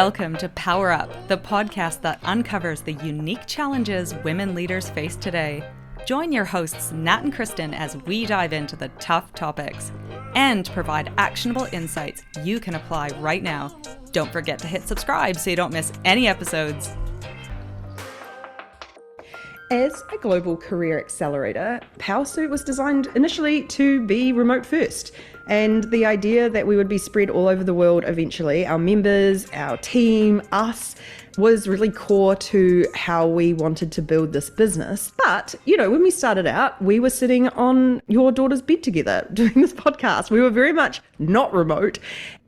Welcome to Power Up, the podcast that uncovers the unique challenges women leaders face today. Join your hosts, Nat and Kristen, as we dive into the tough topics and provide actionable insights you can apply right now. Don't forget to hit subscribe so you don't miss any episodes. As a global career accelerator, PowerSuit was designed initially to be remote first. And the idea that we would be spread all over the world eventually, our members, our team, us, was really core to how we wanted to build this business. But, when we started out, we were sitting on your daughter's bed together doing this podcast. We were very much not remote.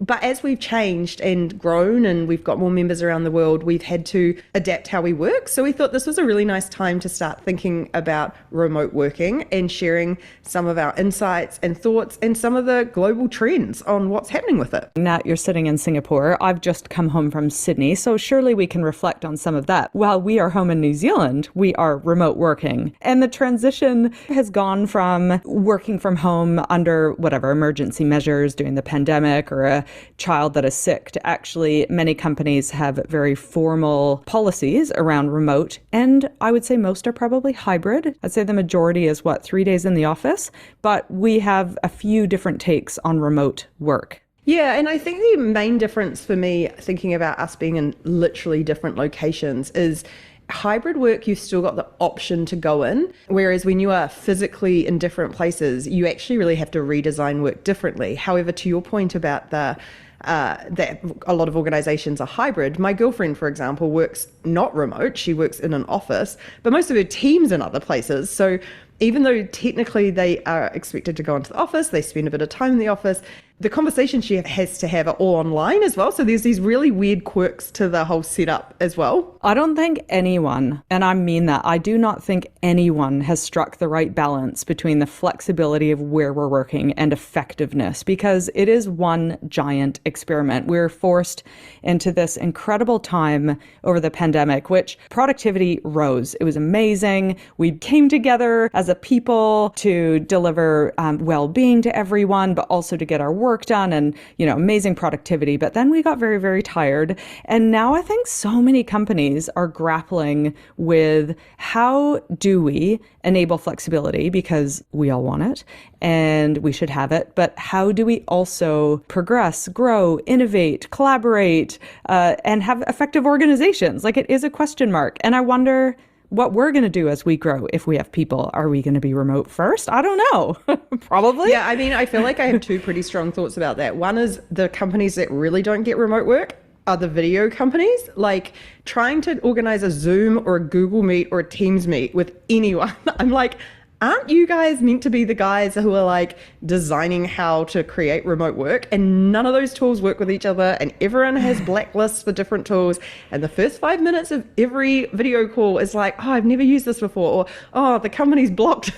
But as we've changed and grown and we've got more members around the world, we've had to adapt how we work. So we thought this was a really nice time to start thinking about remote working and sharing some of our insights and thoughts and some of the global trends on what's happening with it. Nat, you're sitting in Singapore. I've just come home from Sydney, so surely we can reflect on some of that. While we are home in New Zealand, we are remote working. And the transition has gone from working from home under whatever emergency measures during the pandemic or a child that is sick to actually many companies have very formal policies around remote. And I would say most are probably hybrid. I'd say the majority is 3 days in the office, but we have a few different takes on remote work. Yeah, and I think the main difference for me, thinking about us being in literally different locations, is hybrid work, you've still got the option to go in, whereas when you are physically in different places, you actually really have to redesign work differently. However, to your point about that a lot of organizations are hybrid. My girlfriend, for example, works not remote. She works in an office, but most of her team's in other places. So even though technically they are expected to go into the office, they spend a bit of time in the office, the conversations she has to have are all online as well. So there's these really weird quirks to the whole setup as well. I don't think anyone, and I mean that, I do not think anyone has struck the right balance between the flexibility of where we're working and effectiveness, because it is one giant experiment. We're forced into this incredible time over the pandemic, which productivity rose. It was amazing. We came together as a people to deliver well-being to everyone, but also to get our work done and, amazing productivity. But then we got very, very tired. And now I think so many companies are grappling with how do we enable flexibility, because we all want it and we should have it. But how do we also progress, grow, innovate, collaborate, and have effective organizations? Like, it is a question mark. And I wonder what we're going to do as we grow if we have people. Are we going to be remote first? I don't know. Probably. Yeah, I feel like I have two pretty strong thoughts about that. One is the companies that really don't get remote work are the video companies. Like, trying to organize a Zoom or a Google Meet or a Teams Meet with anyone. I'm like, aren't you guys meant to be the guys who are like designing how to create remote work? And none of those tools work with each other, and everyone has blacklists for different tools. And the first 5 minutes of every video call is like, oh, I've never used this before, or oh, the company's blocked,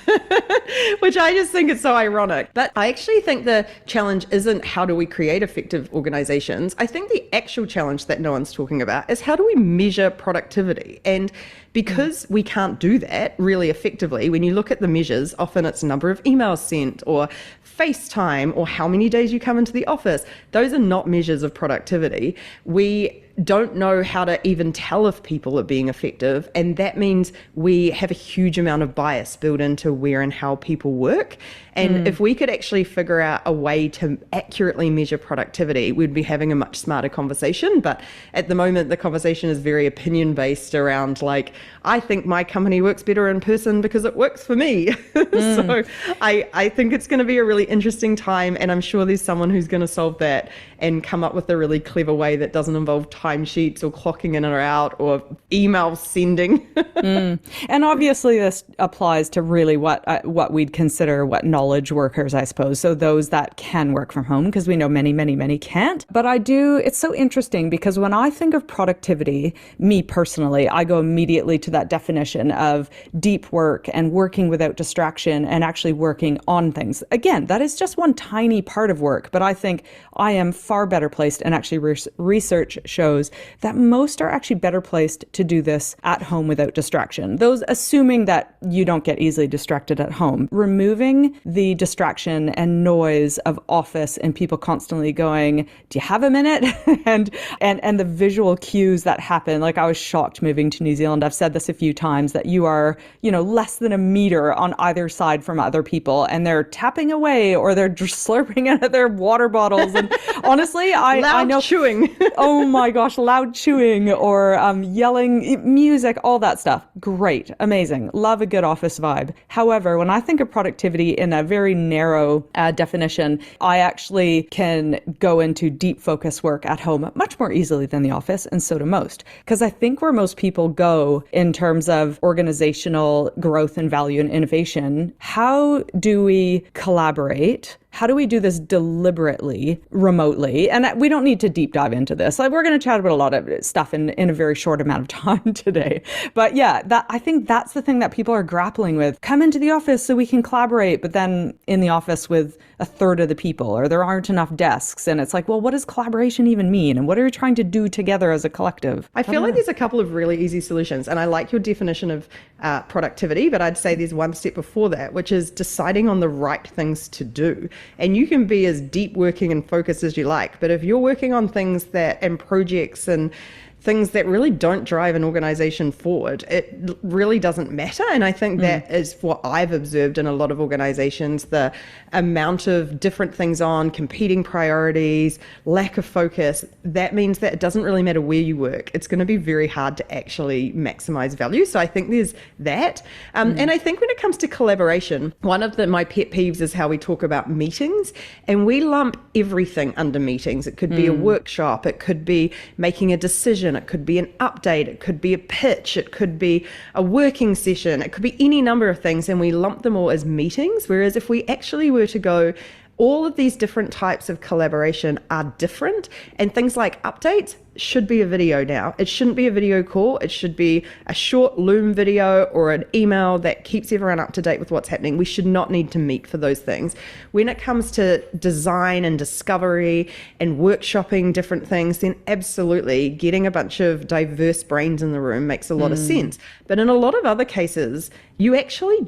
which I just think is so ironic. But I actually think the challenge isn't how do we create effective organizations. I think the actual challenge that no one's talking about is how do we measure productivity? And because we can't do that really effectively, when you look at the measures, often it's number of emails sent or FaceTime or how many days you come into the office. Those are not measures of productivity. We don't know how to even tell if people are being effective. And that means we have a huge amount of bias built into where and how people work. And if we could actually figure out a way to accurately measure productivity, we'd be having a much smarter conversation. But at the moment, the conversation is very opinion-based around like, I think my company works better in person because it works for me. So I think it's going to be a really interesting time. And I'm sure there's someone who's going to solve that and come up with a really clever way that doesn't involve timesheets or clocking in or out or email sending. And obviously this applies to really what we'd consider knowledge workers, I suppose. So those that can work from home, because we know many, many, many can't. But it's so interesting because when I think of productivity, me personally, I go immediately to that definition of deep work and working without distraction and actually working on things. Again, that is just one tiny part of work, but I think I am far better placed, and actually research shows shows that most are actually better placed to do this at home without distraction. Those assuming that you don't get easily distracted at home. Removing the distraction and noise of office and people constantly going, do you have a minute? and the visual cues that happen. Like, I was shocked moving to New Zealand. I've said this a few times, that you are, less than a meter on either side from other people, and they're tapping away or they're just slurping out of their water bottles. And honestly, I know chewing. Oh my gosh, loud chewing or yelling, music, all that stuff. Great, amazing. Love a good office vibe. However, when I think of productivity in a very narrow definition, I actually can go into deep focus work at home much more easily than the office, and so do most. Because I think where most people go in terms of organizational growth and value and innovation, how do we collaborate? How do we do this deliberately, remotely? And we don't need to deep dive into this. Like, we're going to chat about a lot of stuff in a very short amount of time today. But yeah, I think that's the thing that people are grappling with. Come into the office so we can collaborate, but then in the office with a third of the people, or there aren't enough desks. And it's like, well, what does collaboration even mean? And what are you trying to do together as a collective? I feel like there's a couple of really easy solutions. And I like your definition of productivity, but I'd say there's one step before that, which is deciding on the right things to do. And you can be as deep working and focused as you like, but if you're working on things and projects and things that really don't drive an organization forward, it really doesn't matter. And I think that is what I've observed in a lot of organizations, the amount of different things on, competing priorities, lack of focus. That means that it doesn't really matter where you work. It's going to be very hard to actually maximize value. So I think there's that. And I think when it comes to collaboration, one of my pet peeves is how we talk about meetings, and we lump everything under meetings. It could be a workshop, it could be making a decision, it could be an update, it could be a pitch, it could be a working session, it could be any number of things, and we lump them all as meetings. Whereas if we actually were to go, all of these different types of collaboration are different, and things like updates should be a video now. It shouldn't be a video call. It should be a short Loom video or an email that keeps everyone up to date with what's happening. We should not need to meet for those things. When it comes to design and discovery and workshopping different things, then absolutely getting a bunch of diverse brains in the room makes a lot of sense. But in a lot of other cases, you actually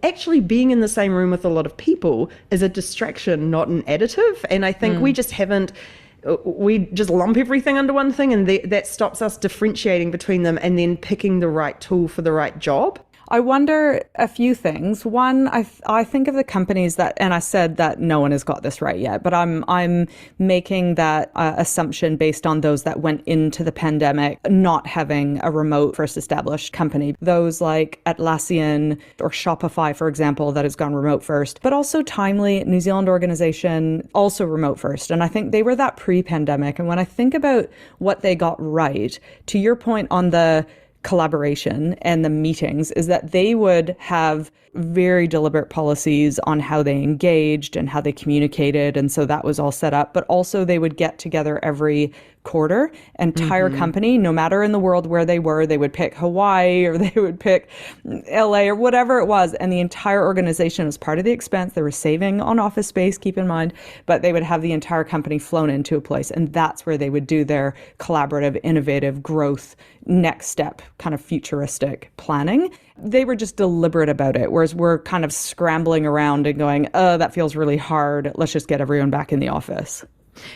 actually being in the same room with a lot of people is a distraction, not an additive. And I think we just lump everything under one thing, and that stops us differentiating between them and then picking the right tool for the right job. I wonder a few things. One, I think of the companies that, and I said that no one has got this right yet, but I'm making that assumption based on those that went into the pandemic not having a remote first established company. Those like Atlassian or Shopify, for example, that has gone remote first, but also Timely, New Zealand organization, also remote first. And I think they were that pre-pandemic. And when I think about what they got right, to your point on the collaboration and the meetings, is that they would have very deliberate policies on how they engaged and how they communicated. And so that was all set up. But also they would get together every quarter, entire company, no matter in the world where they were, they would pick Hawaii or they would pick LA or whatever it was. And the entire organization was part of the expense. They were saving on office space, keep in mind, but they would have the entire company flown into a place. And that's where they would do their collaborative, innovative growth, next step, kind of futuristic planning. They were just deliberate about it, whereas we're kind of scrambling around and going, oh, that feels really hard. Let's just get everyone back in the office.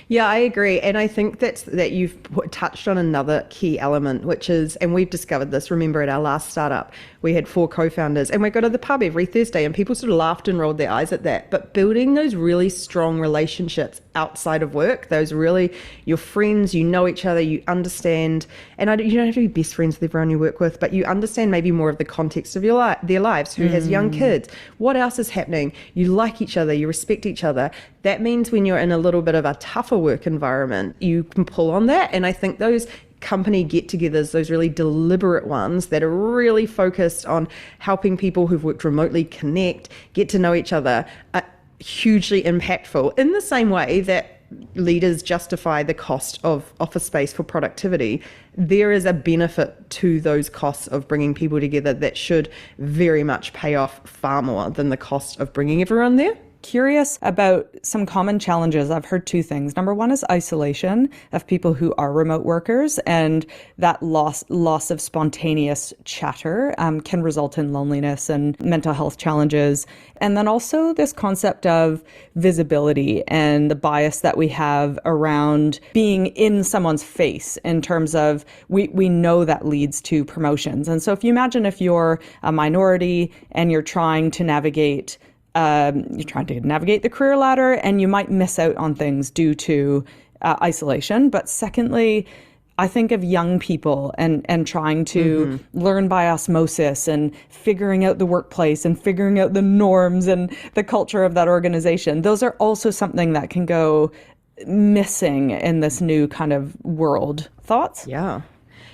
Yeah, I agree. And I think that you've touched on another key element, which is, and we've discovered this, remember at our last startup, we had 4 co-founders and we go to the pub every Thursday and people sort of laughed and rolled their eyes at that. But building those really strong relationships outside of work, those really, your friends, you know each other, you understand, and you don't have to be best friends with everyone you work with, but you understand maybe more of the context of their lives, who has young kids, what else is happening, you like each other, you respect each other. That means when you're in a little bit of a tougher work environment, you can pull on that. And I think those company get-togethers, those really deliberate ones that are really focused on helping people who've worked remotely connect, get to know each other, are hugely impactful. In the same way that leaders justify the cost of office space for productivity, there is a benefit to those costs of bringing people together that should very much pay off far more than the cost of bringing everyone there. curious about some common challenges. I've heard two things. Number one is isolation of people who are remote workers, and that loss of spontaneous chatter can result in loneliness and mental health challenges. And then also this concept of visibility and the bias that we have around being in someone's face in terms of we know that leads to promotions. And so if you imagine if you're a minority and you're trying to navigate the career ladder, and you might miss out on things due to isolation. But secondly, I think of young people and trying to learn by osmosis and figuring out the workplace and figuring out the norms and the culture of that organization. Those are also something that can go missing in this new kind of world. Thoughts? Yeah.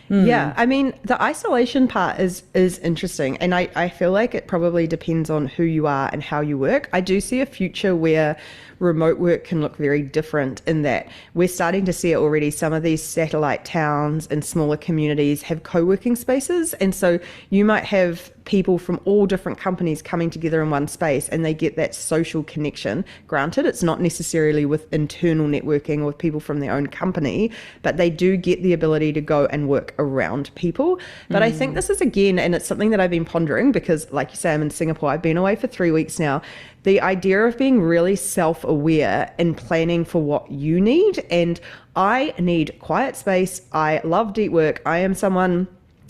Yeah, I mean, the isolation part is interesting, and I feel like it probably depends on who you are and how you work. I do see a future where remote work can look very different in that we're starting to see it already. Some of these satellite towns and smaller communities have co-working spaces, and so you might have people from all different companies coming together in one space, and they get that social connection. Granted, it's not necessarily with internal networking or with people from their own company, but they do get the ability to go and work around people. But I think this is, again, and it's something that I've been pondering because, like you say, I'm in Singapore. I've been away for 3 weeks now. The idea of being really self-aware and planning for what you need. And I need quiet space. I love deep work.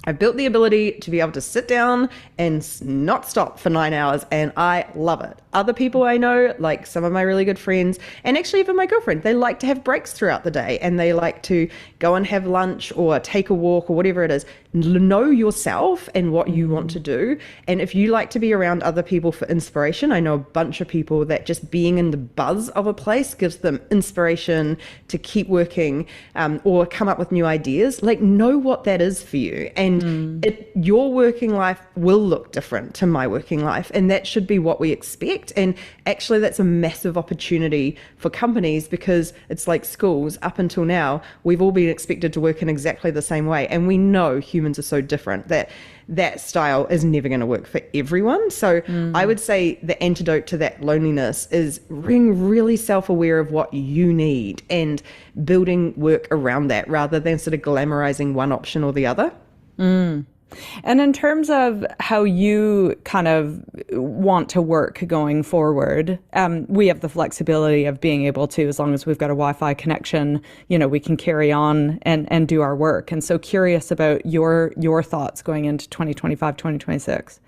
I've built the ability to be able to sit down and not stop for 9 hours, and I love it. Other people I know, like some of my really good friends, and actually even my girlfriend, they like to have breaks throughout the day, and they like to go and have lunch or take a walk or whatever it is. Know yourself and what you want to do. And if you like to be around other people for inspiration, I know a bunch of people that just being in the buzz of a place gives them inspiration to keep working or come up with new ideas. Like, know what that is for you. And your working life will look different to my working life, and that should be what we expect. And actually, that's a massive opportunity for companies, because it's like schools. Up until now, we've all been expected to work in exactly the same way, and we know humans are so different that style is never going to work for everyone. So I would say the antidote to that loneliness is being really self-aware of what you need and building work around that, rather than sort of glamorizing one option or the other. And in terms of how you kind of want to work going forward, we have the flexibility of being able to, as long as we've got a Wi-Fi connection, we can carry on and do our work. And so curious about your thoughts going into 2025, 2026.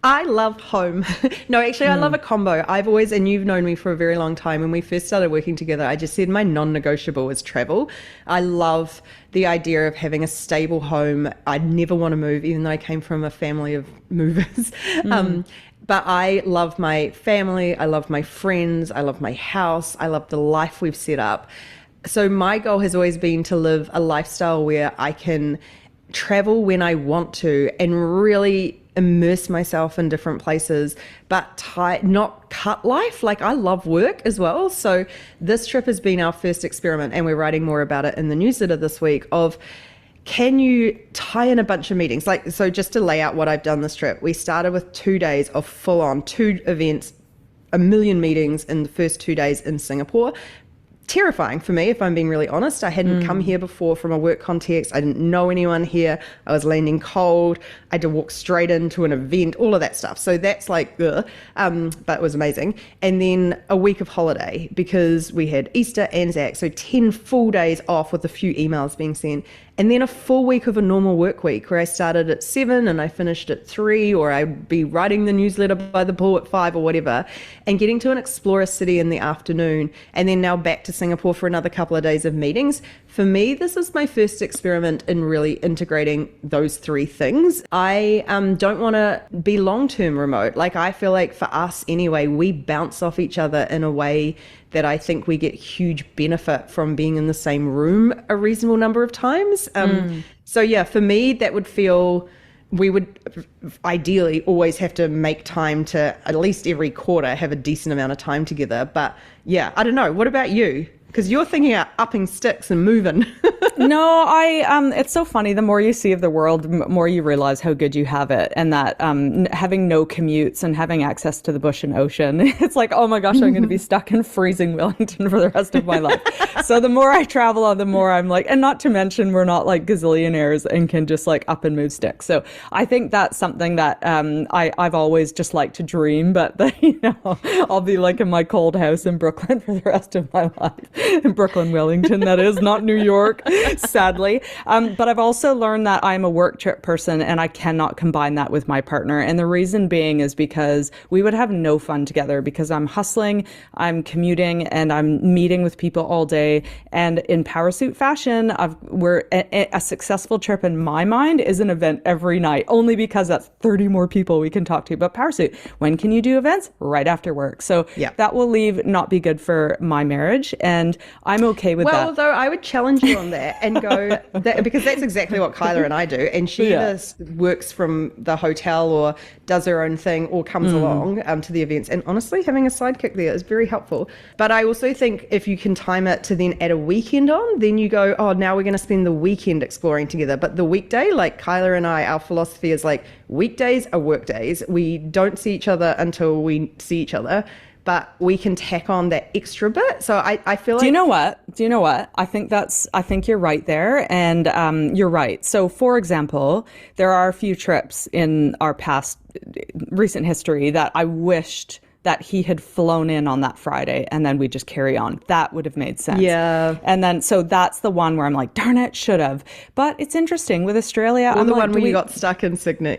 I love home. No, actually, I love a combo. I've always, and you've known me for a very long time, when we first started working together, I just said my non-negotiable is travel. I love the idea of having a stable home. I'd never want to move, even though I came from a family of movers. But I love my family. I love my friends. I love my house. I love the life we've set up. So my goal has always been to live a lifestyle where I can travel when I want to and really immerse myself in different places, but not cut life. Like, I love work as well. So this trip has been our first experiment, and we're writing more about it in the newsletter this week, of can you tie in a bunch of meetings? So just to lay out what I've done this trip, we started with 2 days of full on 2 events, a million meetings in the first 2 days in Singapore. Terrifying for me, if I'm being really honest. I hadn't come here before from a work context. I didn't know anyone here. I was landing cold. I had to walk straight into an event, all of that stuff. So that's like, but it was amazing. And then a week of holiday, because we had Easter, Anzac, so 10 full days off with a few emails being sent. And then a full week of a normal work week, where I started at 7 and I finished at 3, or I'd be writing the newsletter by the pool at 5 or whatever, and getting to explore a city in the afternoon, and then now back to Singapore for another couple of days of meetings. For me, this is my first experiment in really integrating those 3 things. I don't want to be long-term remote. Like, I feel like for us anyway, we bounce off each other in a way that I think we get huge benefit from being in the same room a reasonable number of times. So yeah, for me, that would feel, we would ideally always have to make time to, at least every quarter, have a decent amount of time together. But yeah, I don't know. What about you? Because you're thinking about upping sticks and moving. No, it's so funny. The more you see of the world, the more you realize how good you have it. And that having no commutes and having access to the bush and ocean, it's like, oh my gosh, I'm going to be stuck in freezing Wellington for the rest of my life. So the more I travel, the more I'm like, and not to mention, we're not like gazillionaires and can just like up and move sticks. So I think that's something that I've always just liked to dream, but I'll be like in my cold house in Brooklyn for the rest of my life. In Brooklyn, Wellington, that is, not New York, sadly. But I've also learned that I'm a work trip person and I cannot combine that with my partner. And the reason being is because we would have no fun together because I'm hustling, I'm commuting, and I'm meeting with people all day. And in parasuit fashion, a successful trip in my mind is an event every night, only because that's 30 more people we can talk to. But parasuit, when can you do events? Right after work. So that will not be good for my marriage. And I'm okay with that. Well, though, I would challenge you on that and go, because that's exactly what Kyla and I do. And she either works from the hotel or does her own thing or comes along to the events. And honestly, having a sidekick there is very helpful. But I also think if you can time it to then add a weekend on, then you go, oh, now we're going to spend the weekend exploring together. But the weekday, like Kyla and I, our philosophy is like weekdays are work days. We don't see each other until we see each other. But we can tack on that extra bit. So I feel like... Do you know what? I think you're right there. And you're right. So for example, there are a few trips in our past recent history that I wished that he had flown in on that Friday and then we just carry on. That would have made sense. Yeah. And then, so that's the one where I'm like, darn it, should have. But it's interesting with Australia. Or the one where you got stuck in Sydney.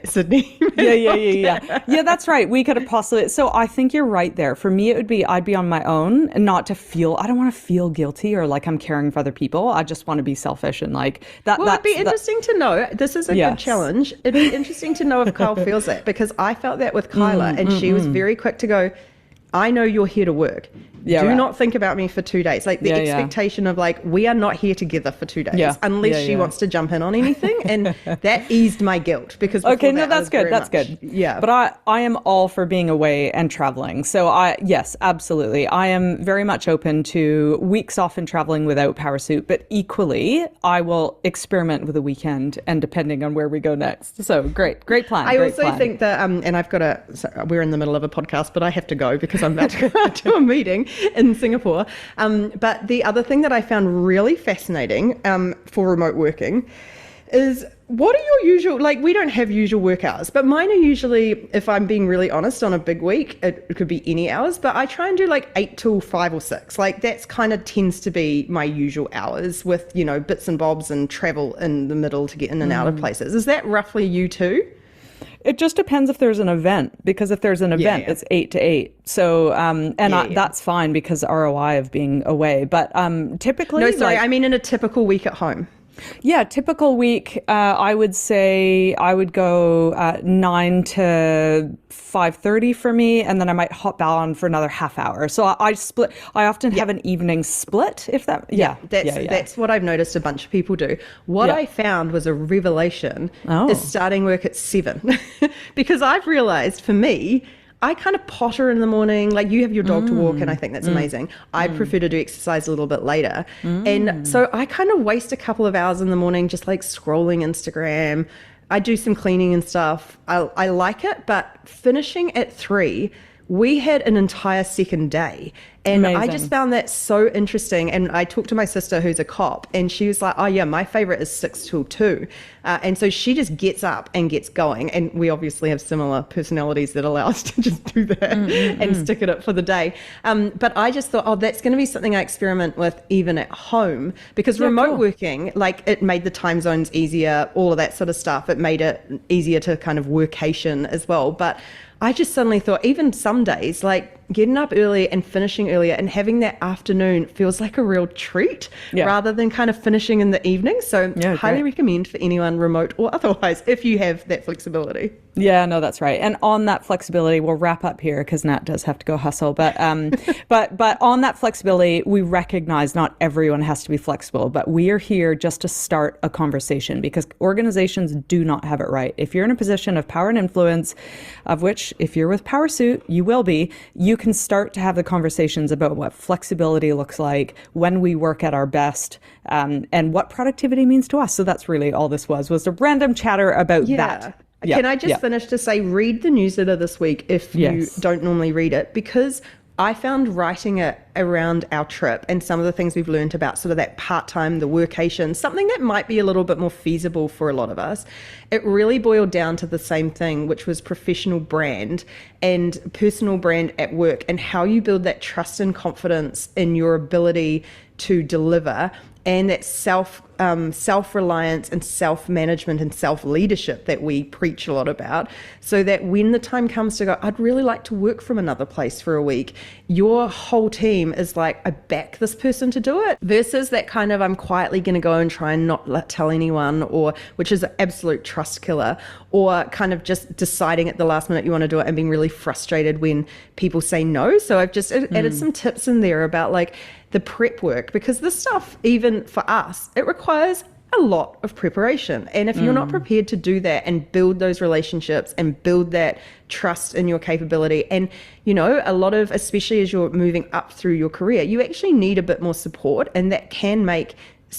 Yeah, that's right. We could have possibly, so I think you're right there. For me, it would be, I'd be on my own and not to feel, I don't want to feel guilty or like I'm caring for other people. I just want to be selfish and like that. Well, it'd be interesting to know. This is a good challenge. It'd be interesting to know if Kyle feels that, because I felt that with Kyla and she was very quick to go, I know you're here to work. Do not think about me for 2 days. Like the expectation of like, we are not here together for 2 days unless she wants to jump in on anything. And that eased my guilt because that's good. That's good. Yeah. But I am all for being away and traveling. So yes, absolutely. I am very much open to weeks off and traveling without parasuit, but equally I will experiment with a weekend and depending on where we go next. So great plan. I also think that, and I've got we're in the middle of a podcast, but I have to go because I'm about to go to a meeting in Singapore. But the other thing that I found really fascinating for remote working is, what are your usual, like we don't have usual work hours, but mine are usually, if I'm being really honest, on a big week, it could be any hours, but I try and do like 8 till 5 or 6. Like that's kind of tends to be my usual hours with, bits and bobs and travel in the middle to get in and out of places. Is that roughly you too? It just depends if there's an event, because if there's an event, it's 8 to 8. So, that's fine because ROI of being away. But typically... No, sorry, I mean in a typical week at home. Yeah, typical week, I would say I would go 9 to 5:30 for me, and then I might hop on for another half hour. So I split. I often have an evening split, if that. That's what I've noticed a bunch of people do. What I found was a revelation is starting work at 7, because I've realized for me, I kind of potter in the morning, like you have your dog to walk and I think that's amazing. I prefer to do exercise a little bit later. And so I kind of waste a couple of hours in the morning just like scrolling Instagram. I do some cleaning and stuff. I like it, but finishing at 3, we had an entire second day. And I just found that so interesting. And I talked to my sister who's a cop and she was like, oh yeah, my favorite is 6 till 2. And so she just gets up and gets going. And we obviously have similar personalities that allow us to just do that and stick it up for the day. But I just thought, that's going to be something I experiment with even at home, because remote working, like it made the time zones easier, all of that sort of stuff. It made it easier to kind of workation as well. But I just suddenly thought, even some days, like getting up early and finishing earlier and having that afternoon feels like a real treat rather than kind of finishing in the evening. So highly recommend for anyone remote or otherwise, if you have that flexibility. Yeah, no, that's right. And on that flexibility, we'll wrap up here because Nat does have to go hustle. But but on that flexibility, we recognize not everyone has to be flexible, but we are here just to start a conversation, because organizations do not have it right. If you're in a position of power and influence, of which if you're with Powersuit, you will be, you you can start to have the conversations about what flexibility looks like, when we work at our best, and what productivity means to us. So that's really all this was a random chatter about that. Yeah. Can I just finish to say, read the newsletter this week if you don't normally read it, because I found writing it around our trip and some of the things we've learned about sort of that part-time, the workation, something that might be a little bit more feasible for a lot of us. It really boiled down to the same thing, which was professional brand and personal brand at work, and how you build that trust and confidence in your ability to deliver, and that self-reliance and self-management and self-leadership that we preach a lot about, so that when the time comes to go, I'd really like to work from another place for a week, your whole team is like, I back this person to do it, versus that kind of, I'm quietly going to go and try and not tell anyone, or which is an absolute trust killer, or kind of just deciding at the last minute you want to do it and being really frustrated when people say no. So I've just added some tips in there about like the prep work, because this stuff, even for us, it requires a lot of preparation. And if you're not prepared to do that and build those relationships and build that trust in your capability, and, you know, a lot of, especially as you're moving up through your career, you actually need a bit more support, and that can make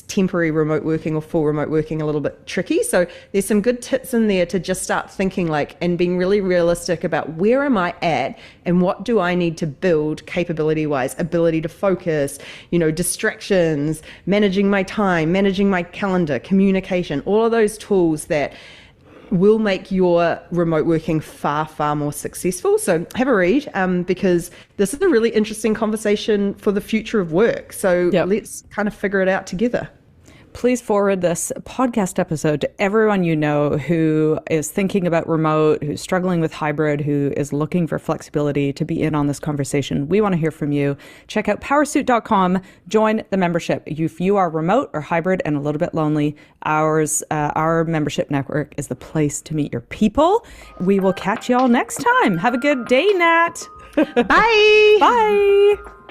temporary remote working or full remote working a little bit tricky. So there's some good tips in there to just start thinking like, and being really realistic about where am I at and what do I need to build capability wise, ability to focus, you know, distractions, managing my time, managing my calendar, communication, all of those tools that will make your remote working far, far more successful. So have a read, because this is a really interesting conversation for the future of work. So let's kind of figure it out together. Please forward this podcast episode to everyone you know who is thinking about remote, who's struggling with hybrid, who is looking for flexibility to be in on this conversation. We want to hear from you. Check out powersuit.com. Join the membership. If you are remote or hybrid and a little bit lonely, our membership network is the place to meet your people. We will catch y'all next time. Have a good day, Nat. Bye. Bye.